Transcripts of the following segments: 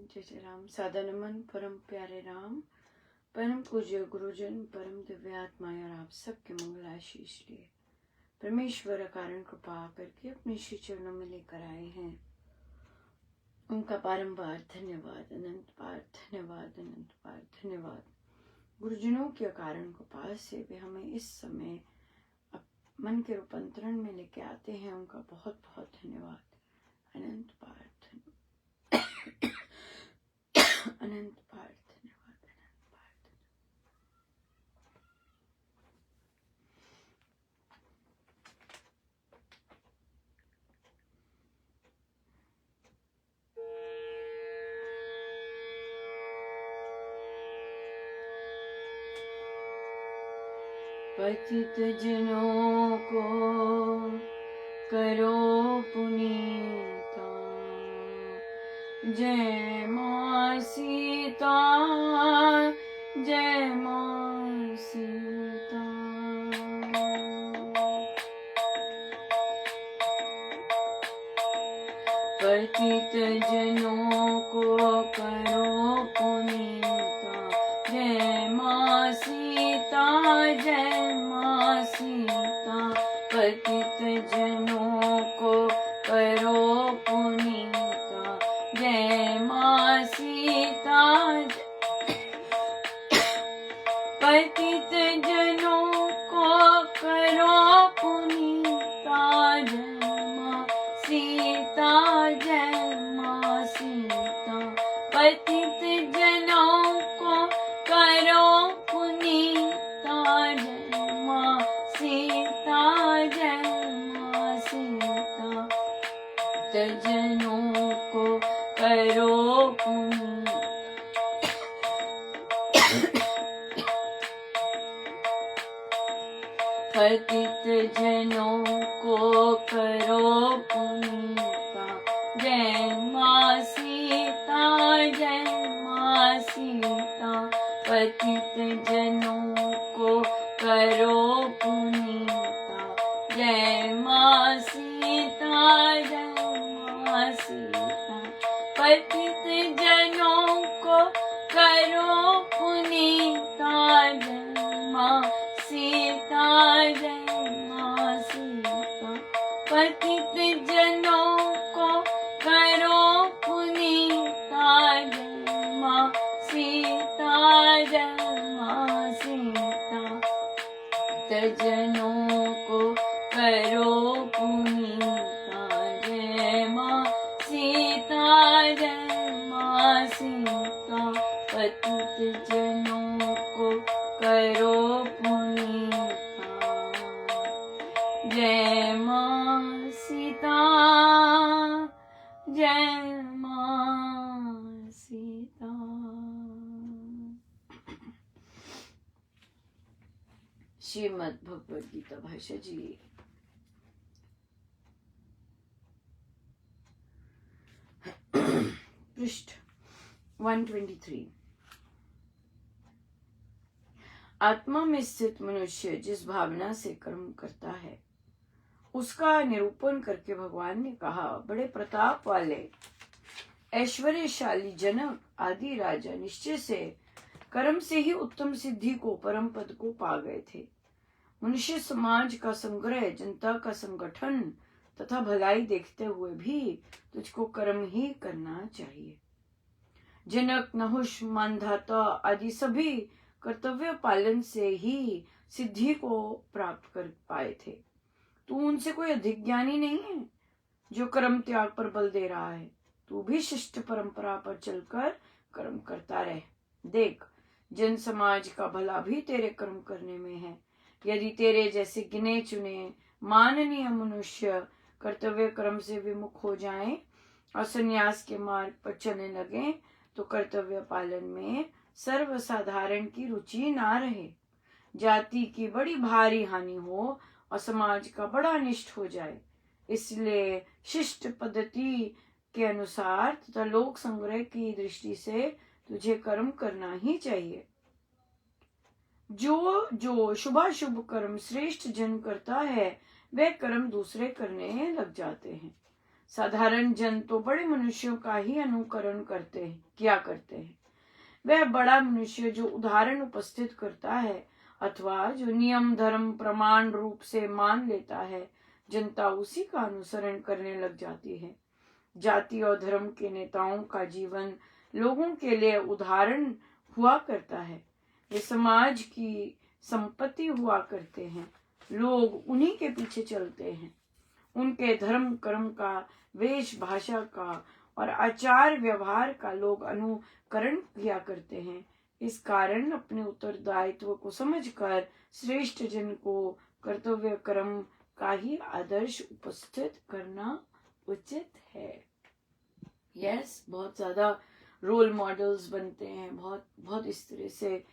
जय जय राम। सादा नमन परम प्यारे राम, परम पूज्य गुरुजन, परम दिव्य आत्माएं और आप सबके मंगल आशीष लिए परमेश्वर कारण कृपा करके अपने श्री चरणों में लेकर आए हैं। उनका बारंबार धन्यवाद, अनंत बार धन्यवाद, अनंत बार धन्यवाद। गुरुजनों के कारण कृपा से वे हमें इस समय मन के रूपांतरण में लेके आते हैं। उनका बहुत बहुत धन्यवाद, अनंत बार धन्यवाद, अनंत बार धन्यवाद, अनंत बार पतित जनों को करो पुनीता, जय माँ सीता, जय माँ सीता। पतित जनों को करो पुनीता, जय माँ सीता, जय माँ सीता। पतित जनों को करो पुनीता, जय माँ सीता। पतित जनों को करो पुनीता, जय माँ सीता, जय माँ सीता। पतित जनों को करो पुनीता, जय माँ सीता, जय माँ सीता। पतित जनों को करो पुनीता, पतित जनों को करो पुनीता, जय माँ सीता, जय माँ सीता। पतित जनों को करो पुनीता, जय माँ सीता, जय माँ सीता। पतित जनों को करो पुनीता, जय माँ सीता, जय माँ सीता। पतित जनों को करो पुनीता, जय माँ सीता, जय माँ सीता। पतित जनों को करो पुनीता, जय माँ सीता, जय माँ सीता। पतित जनों को करो पुनीता, जय माँ सीता, जय माँ सीता। श्रीमद् भगवद गीता भाष्य जी। पृष्ठ 123। आत्मा में स्थित मनुष्य जिस भावना से कर्म करता है उसका निरूपण करके भगवान ने कहा, बड़े प्रताप वाले ऐश्वर्यशाली जनक आदि राजा निश्चय से कर्म से ही उत्तम सिद्धि को, परम पद को पा गए थे। मनुष्य समाज का संग्रह, जनता का संगठन तथा भलाई देखते हुए भी तुझको कर्म ही करना चाहिए। जनक, नहुष, मानधाता आदि सभी कर्तव्य पालन से ही सिद्धि को प्राप्त कर पाए थे। तू उनसे कोई अधिक ज्ञानी नहीं है जो कर्म त्याग पर बल दे रहा है। तू भी शिष्ट परंपरा पर चलकर कर्म करता रह। देख, जन समाज का भला भी तेरे कर्म करने में है। यदि तेरे जैसे गिने चुने माननीय मनुष्य कर्तव्य कर्म से विमुख हो जाएं और संन्यास के मार्ग पर चलने लगे तो कर्तव्य पालन में सर्वसाधारण की रुचि ना रहे, जाति की बड़ी भारी हानि हो और समाज का बड़ा अनिष्ट हो जाए। इसलिए शिष्ट पद्धति के अनुसार तथा लोक संग्रह की दृष्टि से तुझे कर्म करना ही चाहिए। जो जो शुभाशुभ कर्म श्रेष्ठ जन करता है वे कर्म दूसरे करने लग जाते हैं। साधारण जन तो बड़े मनुष्यों का ही अनुकरण किया करते हैं। वह बड़ा मनुष्य जो उदाहरण उपस्थित करता है अथवा जो नियम धर्म प्रमाण रूप से मान लेता है, जनता उसी का अनुसरण करने लग जाती है। जाति और धर्म के नेताओं का जीवन लोगों के लिए उदाहरण हुआ करता है। ये समाज की संपत्ति हुआ करते हैं। लोग उन्हीं के पीछे चलते हैं। उनके धर्म कर्म का, वेश भाषा का और आचार व्यवहार का लोग अनुकरण किया करते हैं। इस कारण अपने उत्तरदायित्व को समझकर श्रेष्ठ जन को कर्तव्य कर्म का ही आदर्श उपस्थित करना उचित है। यस, बहुत ज्यादा रोल मॉडल्स बनते हैं, बहुत बहुत इस तरह से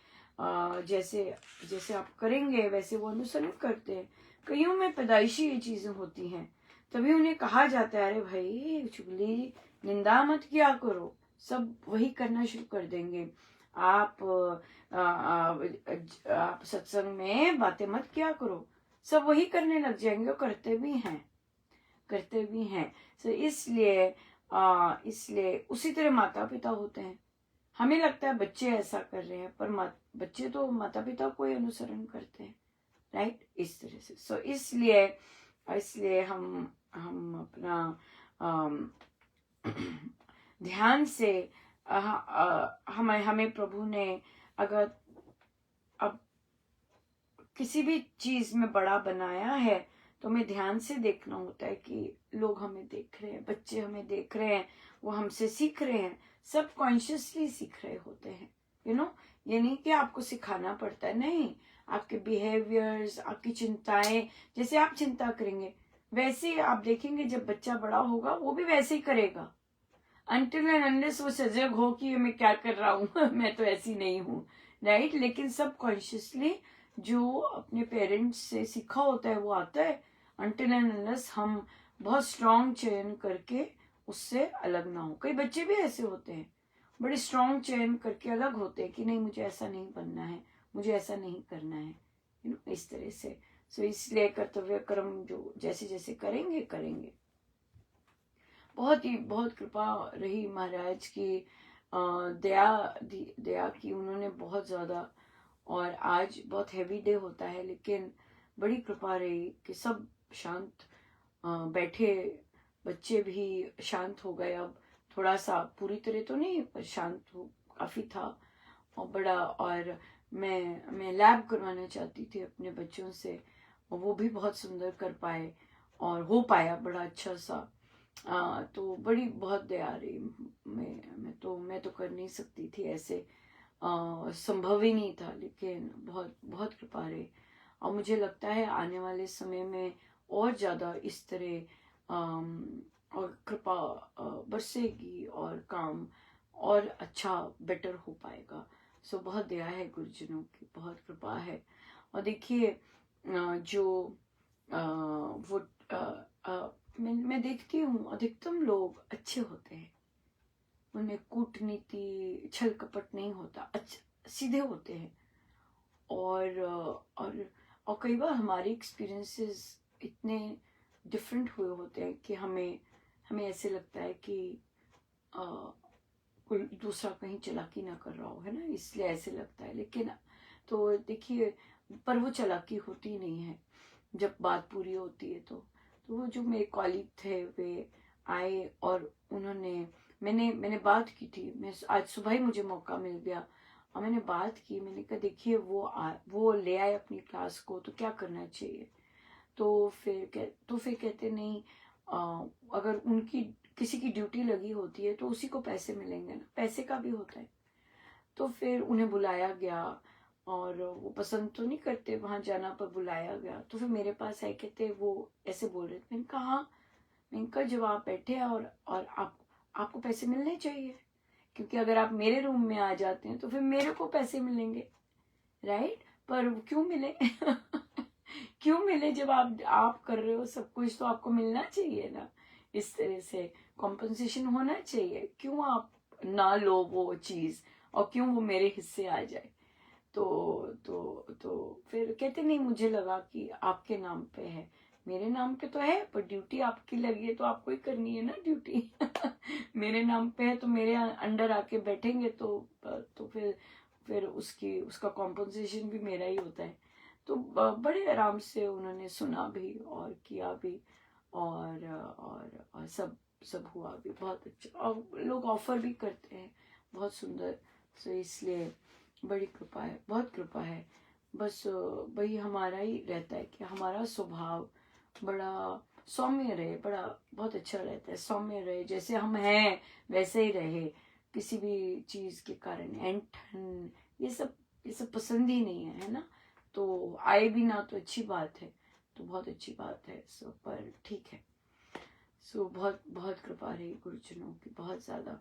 जैसे जैसे आप करेंगे वैसे वो अनुसरण करते हैं। कईयों में पैदाइशी ये चीजें होती हैं, तभी उन्हें कहा जाता है, अरे भाई चुगली निंदा मत किया करो, सब वही करना शुरू कर देंगे। आप आप सत्संग में बातें मत किया करो, सब वही करने लग जाएंगे, और करते भी हैं। तो इसलिए उसी तरह माता पिता होते हैं। हमें लगता है बच्चे ऐसा कर रहे हैं, पर बच्चे तो माता पिता को ही अनुसरण करते हैं, राइट, इस तरह से। सो इसलिए हम अपना ध्यान से हमें प्रभु ने अगर अब किसी भी चीज में बड़ा बनाया है तो हमें ध्यान से देखना होता है कि लोग हमें देख रहे हैं, बच्चे हमें देख रहे हैं, वो हमसे सीख रहे हैं, सब कॉन्शियसली सीख रहे होते हैं। ये नहीं कि आपको सिखाना पड़ता है, नहीं, आपके बिहेवियर्स, आपकी चिंताएं, जैसे आप चिंता करेंगे वैसे ही आप देखेंगे जब बच्चा बड़ा होगा वो भी वैसे ही करेगा। अनटिल एंड अनलेस वो सजग हो कि मैं क्या कर रहा हूँ मैं तो ऐसी नहीं हूँ, राइट। लेकिन सब कॉन्शियसली जो अपने पेरेंट्स से सीखा होता है वो आता है, अनटिल एंड अनलेस हम बहुत स्ट्रांग चयन करके उससे अलग ना हो। कई बच्चे भी ऐसे होते हैं, बड़े स्ट्रांग चयन करके अलग होते हैं कि नहीं मुझे ऐसा नहीं बनना है, मुझे ऐसा नहीं करना है, इस तरह से। सो इसलिए कर्तव्य कर्म जो जैसे जैसे करेंगे। बहुत कृपा रही महाराज की, दया की उन्होंने बहुत ज्यादा। और आज बहुत हैवी डे होता है, लेकिन बड़ी कृपा रही कि सब शांत बैठे, बच्चे भी शांत हो गए। अब थोड़ा सा पूरी तरह तो नहीं पर शांत हो काफी था और बड़ा। और मैं लैब करवाना चाहती थी अपने बच्चों से, और वो भी बहुत सुंदर कर पाए और हो पाया बड़ा अच्छा सा। तो बड़ी बहुत दया रही। मैं तो कर नहीं सकती थी ऐसे, संभव ही नहीं था, लेकिन बहुत बहुत कृपा रही। और मुझे लगता है आने वाले समय में और ज्यादा इस तरह और कृपा बरसेगी और काम और अच्छा बेटर हो पाएगा। सो बहुत दया है गुरुजनों की, बहुत कृपा है। और देखिए जो वो मैं देखती हूँ अधिकतम लोग अच्छे होते हैं, उनमें कूटनीति छल कपट नहीं होता, अच्छा सीधे होते हैं। और कई बार हमारे एक्सपीरियंसेस इतने डिफरेंट हुए होते हैं कि हमें ऐसे लगता है कि कोई दूसरा कहीं चालाकी ना कर रहा हो, है ना, इसलिए ऐसे लगता है। लेकिन तो देखिए, पर वो चालाकी होती नहीं है जब बात पूरी होती है। तो वो जो मेरे कॉलीग थे वे आए और मैंने बात की थी। मैं आज सुबह ही मुझे मौका मिल गया और मैंने बात की। मैंने कहा देखिए वो ले आए अपनी क्लास को, तो क्या करना चाहिए। तो फिर कहते नहीं, अगर उनकी किसी की ड्यूटी लगी होती है तो उसी को पैसे मिलेंगे ना, पैसे का भी होता है। तो फिर उन्हें बुलाया गया और वो पसंद तो नहीं करते वहां जाना, पर बुलाया गया। तो फिर मेरे पास आए, कहते वो ऐसे बोल रहे थे। मैंने कहा हाँ, मैंने कहा जब आप बैठे हैं और आपको पैसे मिलने चाहिए, क्योंकि अगर आप मेरे रूम में आ जाते हैं तो फिर मेरे को पैसे मिलेंगे, राइट। पर क्यों मिले क्यों मिले, जब आप कर रहे हो सब कुछ तो आपको मिलना चाहिए ना, इस तरह से कॉम्पनसेशन होना चाहिए। क्यों आप ना लो वो चीज और क्यों वो मेरे हिस्से आ जाए। तो फिर कहते नहीं, मुझे लगा कि आपके नाम पे है, मेरे नाम पे तो है, पर ड्यूटी आपकी लगी है तो आपको ही करनी है ना ड्यूटी। मेरे नाम पे है तो मेरे अंडर आके बैठेंगे तो फिर उसका कॉम्पनसेशन भी मेरा ही होता है। तो बड़े आराम से उन्होंने सुना भी और किया भी, और सब सब हुआ भी बहुत अच्छा, और लोग ऑफर भी करते हैं बहुत सुंदर। सो इसलिए बड़ी कृपा है, बहुत कृपा है। बस वही हमारा ही रहता है कि हमारा स्वभाव बड़ा सौम्य रहे, बड़ा बहुत अच्छा रहता है, सौम्य रहे, जैसे हम हैं वैसे ही रहे। किसी भी चीज के कारण ऐंठन ये सब पसंद ही नहीं है ना। तो आए भी ना तो अच्छी बात है, तो बहुत अच्छी बात है। सो पर ठीक है। सो बहुत बहुत कृपा रही गुरुजनों की, बहुत ज्यादा।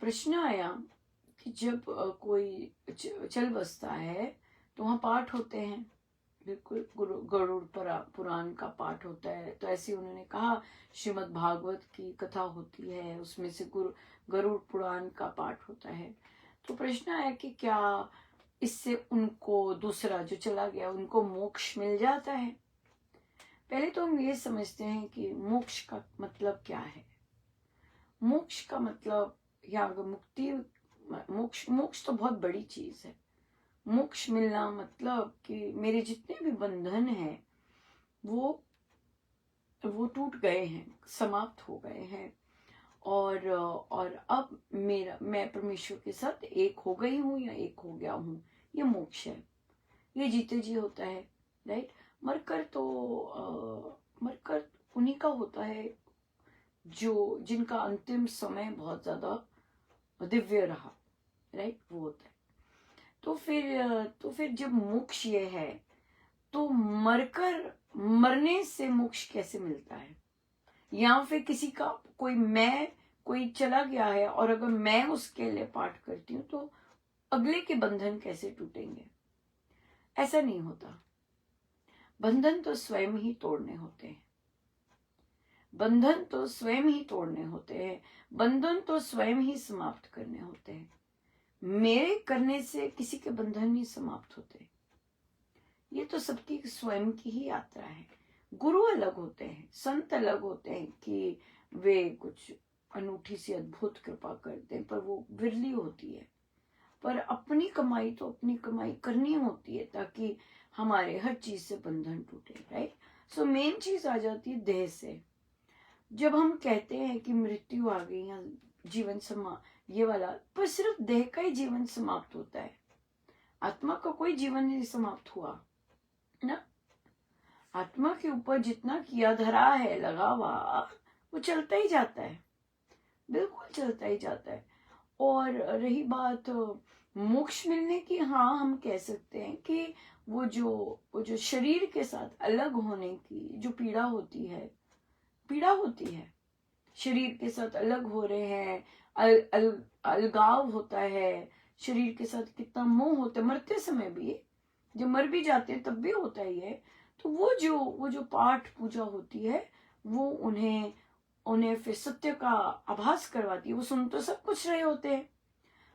प्रश्न आया कि जब कोई चल बसता है तो वहाँ पाठ होते हैं, बिल्कुल गरुड़ पुराण का पाठ होता है। तो ऐसे उन्होंने कहा श्रीमद् भागवत की कथा होती है, उसमें से गरुड़ पुराण का पाठ होता है। तो प्रश्न आया कि क्या इससे उनको दूसरा जो चला गया उनको मोक्ष मिल जाता है? पहले तो हम ये समझते हैं कि मोक्ष का मतलब क्या है। मोक्ष का मतलब या मुक्ति, मोक्ष मोक्ष तो बहुत बड़ी चीज है। मोक्ष मिलना मतलब कि मेरे जितने भी बंधन हैं वो टूट गए हैं, समाप्त हो गए हैं, और अब मैं परमेश्वर के साथ एक हो गई हूँ या एक हो गया हूँ। ये मोक्ष है। ये जीते जी होता है, राइट। मरकर उन्हीं का होता है जो जिनका अंतिम समय बहुत ज्यादा दिव्य रहा, राइट, वो होता है। तो फिर जब मोक्ष ये है, तो मरने से मोक्ष कैसे मिलता है? या फिर किसी का कोई चला गया है और अगर मैं उसके लिए पाठ करती हूँ तो अगले के बंधन कैसे टूटेंगे? ऐसा नहीं होता। बंधन तो स्वयं ही तोड़ने होते हैं। बंधन तो स्वयं ही तोड़ने होते हैं। बंधन तो स्वयं ही समाप्त करने होते हैं। मेरे करने से किसी के बंधन नहीं समाप्त होते। ये तो सबकी स्वयं की ही यात्रा है। गुरु अलग होते हैं, संत अलग होते हैं कि वे कुछ अनूठी सी अद्भुत कृपा करते हैं, पर वो विरली होती है। पर अपनी कमाई तो अपनी कमाई करनी होती है ताकि हमारे हर चीज से बंधन टूटे, राइट। सो मेन चीज आ जाती है देह से। जब हम कहते हैं कि मृत्यु आ गई या जीवन ये वाला, पर सिर्फ देह का ही जीवन समाप्त होता है, आत्मा का कोई जीवन नहीं समाप्त हुआ ना। आत्मा के ऊपर जितना किया धरा है, लगा हुआ, वो चलता ही जाता है, बिल्कुल चलता ही जाता है। और रही बात मोक्ष मिलने की, हाँ हम कह सकते हैं कि वो जो शरीर के साथ अलग होने की जो पीड़ा होती है, शरीर के साथ अलग हो रहे हैं, अलगाव होता है, शरीर के साथ कितना मोह होता है, मरते समय भी, जब मर भी जाते हैं तब भी होता ही है। तो वो जो पाठ पूजा होती है, वो उन्हें फिर सत्य का आभास करवाती है। वो सुन तो सब कुछ रहे होते हैं,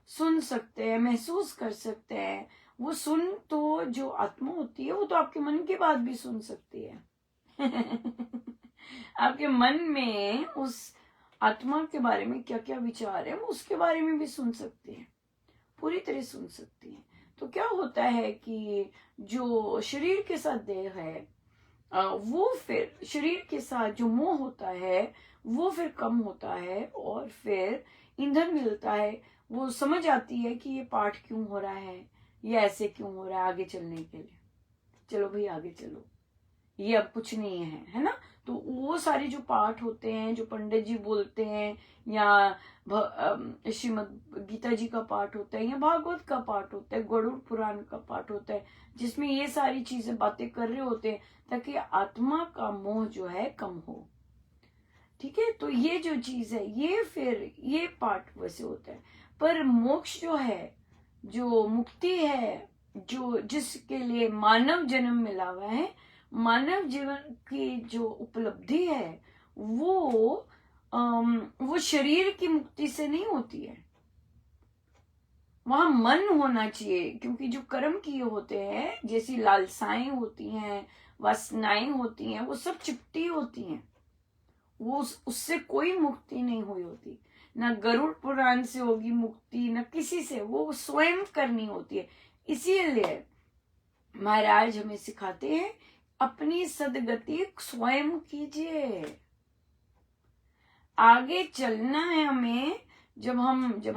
सुन सकते हैं, महसूस कर सकते हैं। वो सुन तो जो आत्मा होती है वो तो आपके मन की बात भी सुन सकती है। आपके मन में उस आत्मा के बारे में क्या क्या विचार है वो उसके बारे में भी सुन सकती है, पूरी तरह सुन सकती है। तो क्या होता है कि जो शरीर के साथ देह है, वो फिर शरीर के साथ जो मोह होता है वो फिर कम होता है, और फिर ईंधन मिलता है। वो समझ आती है कि ये पाठ क्यों हो रहा है, ये ऐसे क्यों हो रहा है, आगे चलने के लिए। चलो भाई आगे चलो, ये अब कुछ नहीं है ना। तो वो सारे जो पाठ होते हैं, जो पंडित जी बोलते हैं, या श्रीमद् गीता जी का पाठ होता है, या भागवत का पाठ होता है, गरुड़ पुराण का पाठ होता है, जिसमें ये सारी चीजें बातें कर रहे होते हैं ताकि आत्मा का मोह जो है कम हो। ठीक है, तो ये जो चीज है ये पाठ वैसे होता है। पर मोक्ष जो है, जो मुक्ति है, जो जिसके लिए मानव जन्म मिला हुआ है, मानव जीवन की जो उपलब्धि है, वो शरीर की मुक्ति से नहीं होती है। वहां मन होना चाहिए, क्योंकि जो कर्म किए होते हैं, जैसी लालसाएं होती हैं, वासनाएं होती हैं, वो सब चिपटी होती हैं। वो उससे कोई मुक्ति नहीं हुई होती, ना गरुड़ पुराण से होगी मुक्ति, ना किसी से, वो स्वयं करनी होती है। इसीलिए महाराज हमें सिखाते हैं अपनी सदगति स्वयं कीजिए। आगे चलना है हमें। जब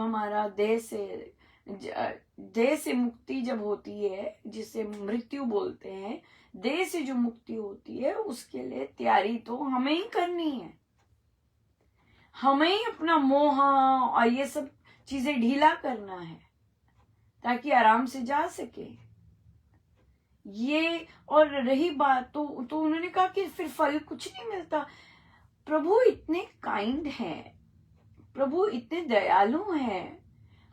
हमारा देह से मुक्ति जब होती है, जिसे मृत्यु बोलते हैं, देह से जो मुक्ति होती है, उसके लिए तैयारी तो हमें ही करनी है। हमें ही अपना मोह और ये सब चीजें ढीला करना है, ताकि आराम से जा सके ये। और रही बात, तो उन्होंने कहा कि फिर फल कुछ नहीं मिलता। प्रभु इतने काइंड हैं, प्रभु इतने दयालु हैं,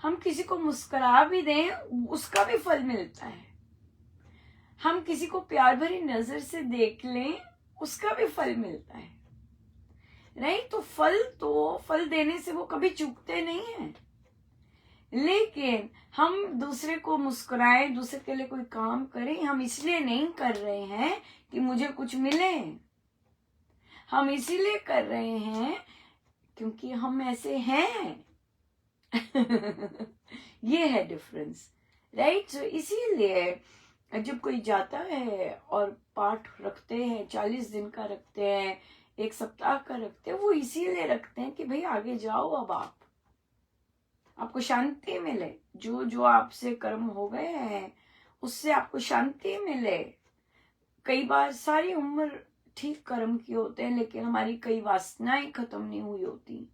हम किसी को मुस्कुरा भी दें उसका भी फल मिलता है। हम किसी को प्यार भरी नजर से देख लें उसका भी फल मिलता है। नहीं तो फल देने से वो कभी चूकते नहीं हैं। लेकिन हम दूसरे को मुस्कुराएं, दूसरे के लिए कोई काम करें, हम इसलिए नहीं कर रहे हैं कि मुझे कुछ मिले। हम इसीलिए कर रहे हैं क्योंकि हम ऐसे हैं। ये है डिफरेंस, राइट। सो इसीलिए जब कोई जाता है और पाठ रखते हैं, 40 दिन का रखते हैं, 1 सप्ताह का रखते हैं, वो इसीलिए रखते हैं कि भाई आगे जाओ, अब आपको शांति मिले। जो जो आपसे कर्म हो गए हैं उससे आपको शांति मिले। कई बार सारी उम्र ठीक कर्म किए होते हैं, लेकिन हमारी कई वासनाएं खत्म नहीं हुई होती,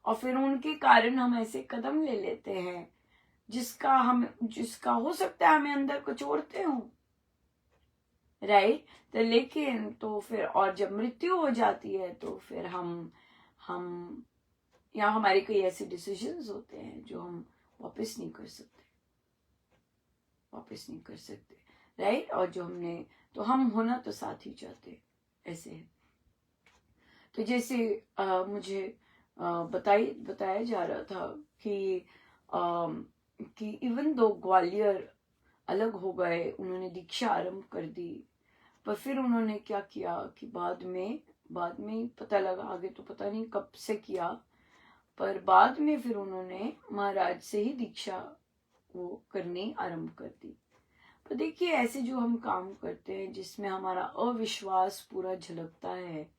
और फिर उनके कारण हम ऐसे कदम ले लेते हैं जिसका हो सकता है हमें अंदर कचोड़ते हो, राइट। तो लेकिन तो फिर, और जब मृत्यु हो जाती है तो फिर हम या हमारे कई ऐसे डिसीजंस होते हैं जो हम वापस नहीं कर सकते, राइट। और जो हम होना तो साथ ही चाहते, ऐसे है। तो जैसे मुझे बताया जा रहा था कि इवन दो ग्वालियर अलग हो गए, उन्होंने दीक्षा आरंभ कर दी, पर फिर उन्होंने क्या किया कि बाद में पता लगा, आगे तो पता नहीं कब से किया, पर बाद में फिर उन्होंने महाराज से ही दीक्षा वो करनी आरंभ कर दी। तो देखिए, ऐसे जो हम काम करते हैं जिसमें हमारा अविश्वास पूरा झलकता है,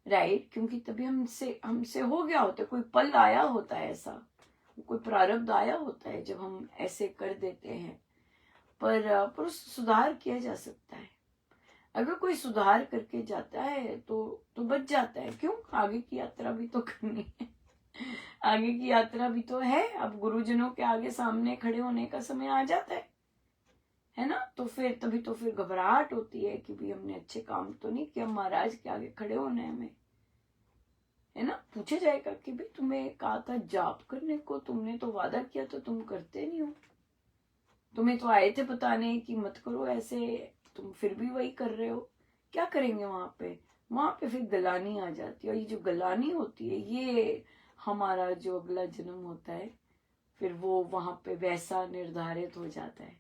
राइट, क्योंकि तभी हमसे हो गया होता है, कोई पल आया होता है, ऐसा कोई प्रारब्ध आया होता है जब हम ऐसे कर देते हैं। पर सुधार किया जा सकता है। अगर कोई सुधार करके जाता है तो बच जाता है। क्यों? आगे की यात्रा भी तो करनी है। आगे की यात्रा भी तो है। अब गुरुजनों के आगे सामने खड़े होने का समय आ जाता है ना। तो फिर तभी तो फिर घबराहट होती है कि भाई हमने अच्छे काम तो नहीं किया, महाराज के आगे खड़े होना है हमें, है ना। पूछा जाएगा कि भाई तुम्हें कहा था जाप करने को, तुमने तो वादा किया तो तुम करते नहीं हो, तुम्हें तो आए थे बताने कि मत करो ऐसे, तुम फिर भी वही कर रहे हो। क्या करेंगे वहां पे फिर गलानी आ जाती है। और ये जो गलानी होती है, ये हमारा जो अगला जन्म होता है, फिर वो वहां पे वैसा निर्धारित हो जाता है।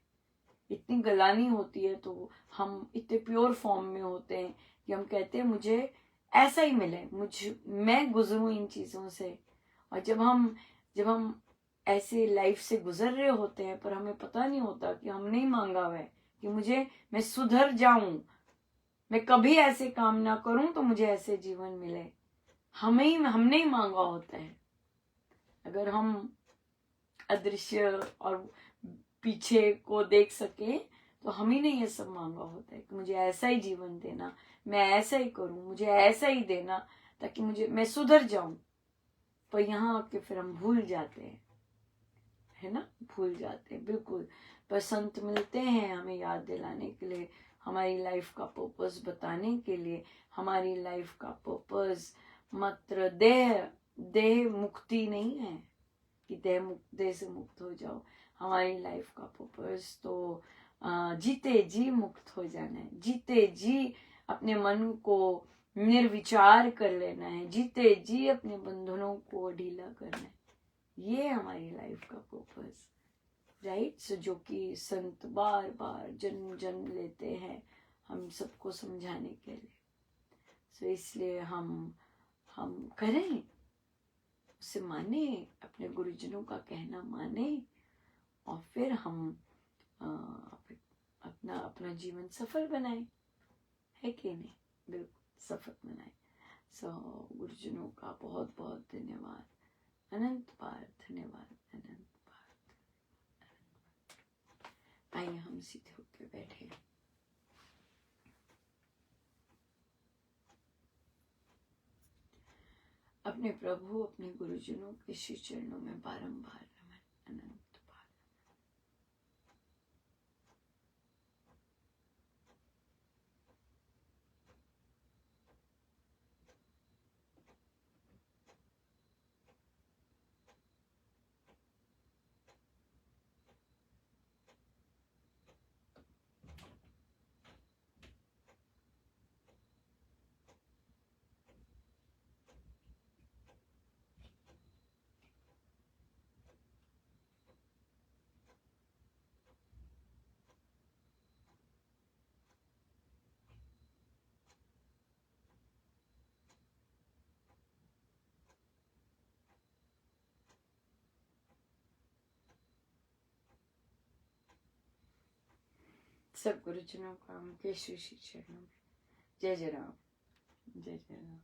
इतनी गलानी होती है, तो हम इतने प्योर फॉर्म में होते हैं कि हम कहते हैं मुझे ऐसा ही मिले, मैं गुजरूं इन चीजों से। और जब हम ऐसे लाइफ से गुजर रहे होते हैं, पर हमें पता नहीं होता कि हमने ही मांगा हुआ है कि मैं सुधर जाऊं, मैं कभी ऐसे काम ना करूं तो मुझे ऐसे जीवन मिले। हमने ही मांगा होता है। अगर हम अदृश्य और पीछे को देख सके तो हम ही ने ये सब मांगा होता है कि मुझे ऐसा ही जीवन देना, मैं ऐसा ही करूं, मुझे ऐसा ही देना, ताकि मैं सुधर जाऊं। पर यहाँ आके फिर हम भूल जाते हैं, है ना, भूल जाते हैं बिल्कुल। पर संत मिलते हैं हमें याद दिलाने के लिए, हमारी लाइफ का पर्पस बताने के लिए। हमारी लाइफ का पर्पस मात्र देह मुक्ति नहीं है कि देह से मुक्त हो जाओ। हमारी लाइफ का पर्पस तो जीते जी मुक्त हो जाना है, जीते जी अपने मन को निर्विचार कर लेना है, जीते जी अपने बंधनों को ढीला करना है। ये हमारी लाइफ का पर्पस, राइट। सो जो कि संत बार बार जन्म जन्म लेते हैं हम सबको समझाने के लिए। सो इसलिए हम करें, उसे माने, अपने गुरुजनों का कहना माने, और फिर हम अपना अपना जीवन सफल बनाए, है कि नहीं? बिल्कुल सफल बनाए। सो गुरुजनों का बहुत बहुत धन्यवाद, अनंत बार धन्यवाद, अनंत बार। आइए हम सीधे होकर बैठे। अपने प्रभु अपने गुरुजनों के श्री चरणों में बारंबार नमन, अनंत बार। सब गुरुजनों का उनके श्री श्री चरणों में जय जय राम, जय जय राम।